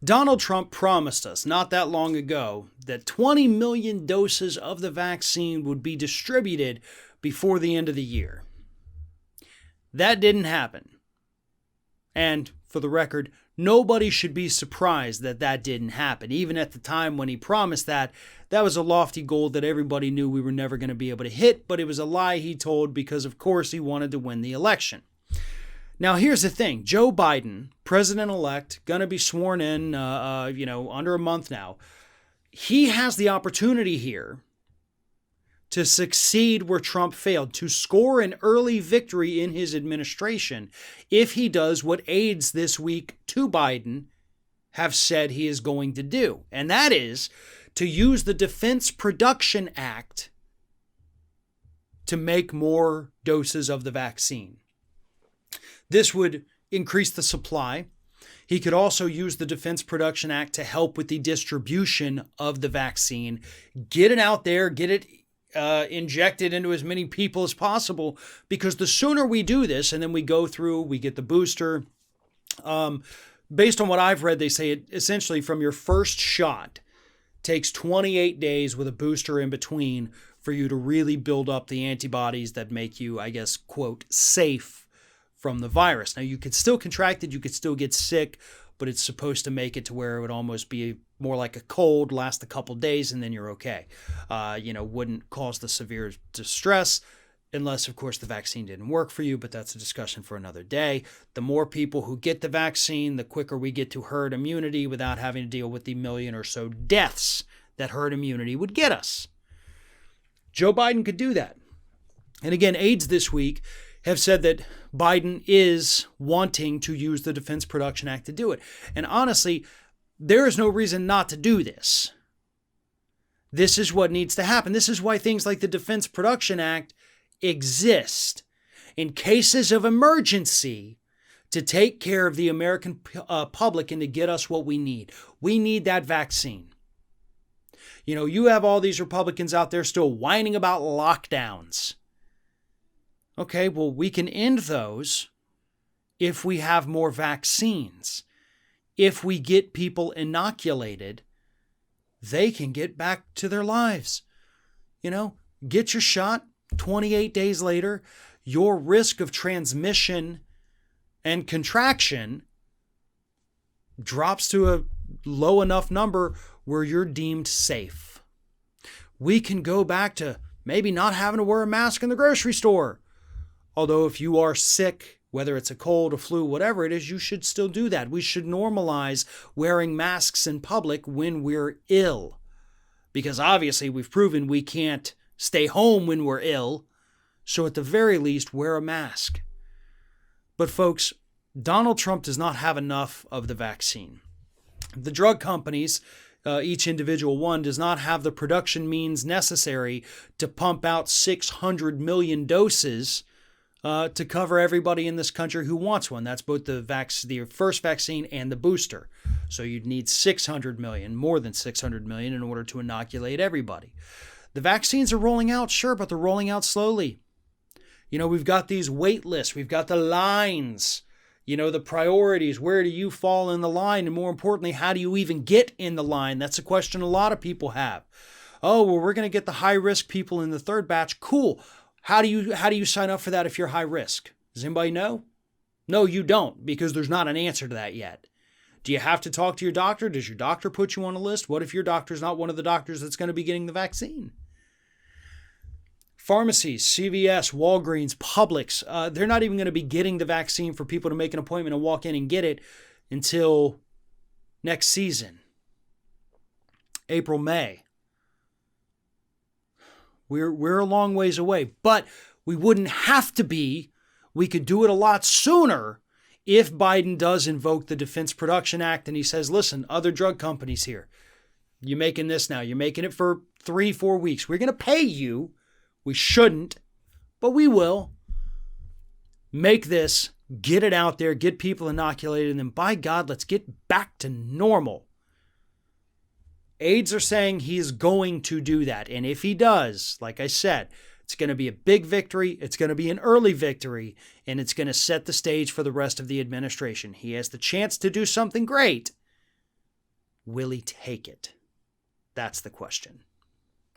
Donald Trump promised us not that long ago that 20 million doses of the vaccine would be distributed before the end of the year. That didn't happen. And for the record, nobody should be surprised that that didn't happen. Even at the time when he promised that, that was a lofty goal that everybody knew we were never going to be able to hit, but it was a lie he told because, of course, he wanted to win the election. Now, here's the thing. Joe Biden, president-elect, going to be sworn in, under a month now. He has the opportunity here to succeed where Trump failed, to score an early victory in his administration if he does what aides this week to Biden have said he is going to do. And that is to use the Defense Production Act to make more doses of the vaccine. This would increase the supply. He could also use the Defense Production Act to help with the distribution of the vaccine. Get it out there, get it injected into as many people as possible, because the sooner we do this and then we go through, we get the booster. Based on what I've read, they say it essentially from your first shot takes 28 days with a booster in between for you to really build up the antibodies that make you, I guess, quote, safe from the virus. Now, you could still contract it, you could still get sick, but it's supposed to make it to where it would almost be more like a cold, last a couple days, and then you're okay. Wouldn't cause the severe distress unless, of course, the vaccine didn't work for you, but that's a discussion for another day. The more people who get the vaccine, the quicker we get to herd immunity without having to deal with the million or so deaths that herd immunity would get us. Joe Biden could do that. And again, aides this week have said that Biden is wanting to use the Defense Production Act to do it. And honestly, there is no reason not to do this. This is what needs to happen. This is why things like the Defense Production Act exist. In cases of emergency, to take care of the American public and to get us what we need. We need that vaccine. You have all these Republicans out there still whining about lockdowns. Okay, well, we can end those if we have more vaccines. If we get people inoculated, they can get back to their lives. Get your shot. 28 days later, your risk of transmission and contraction drops to a low enough number where you're deemed safe. We can go back to maybe not having to wear a mask in the grocery store. Although if you are sick, whether it's a cold, a flu, whatever it is, you should still do that. We should normalize wearing masks in public when we're ill. Because obviously we've proven we can't stay home when we're ill. So at the very least, wear a mask. But folks, Donald Trump does not have enough of the vaccine. The drug companies, each individual one, does not have the production means necessary to pump out 600 million doses to cover everybody in this country who wants one. That's both the first vaccine and the booster. So you'd need 600 million, more than 600 million, in order to inoculate everybody. The vaccines are rolling out, sure, but they're rolling out slowly. We've got these wait lists. We've got the lines, the priorities. Where do you fall in the line? And more importantly, how do you even get in the line? That's a question a lot of people have. Oh, well, we're going to get the high-risk people in the third batch. Cool. How do you sign up for that if you're high risk? Does anybody know? No, you don't, because there's not an answer to that yet. Do you have to talk to your doctor? Does your doctor put you on a list? What if your doctor's not one of the doctors that's going to be getting the vaccine? Pharmacies, CVS, Walgreens, Publix, they're not even going to be getting the vaccine for people to make an appointment and walk in and get it until next season, April, May. We're a long ways away, but we wouldn't have to be. We could do it a lot sooner if Biden does invoke the Defense Production Act and he says, listen, other drug companies here, you're making this now. You're making it for 3-4 weeks. We're going to pay you. We shouldn't, but we will. Make this, get it out there, get people inoculated, and then by God, let's get back to normal. Aides are saying he's going to do that. And if he does, like I said, it's going to be a big victory. It's going to be an early victory. And it's going to set the stage for the rest of the administration. He has the chance to do something great. Will he take it? That's the question.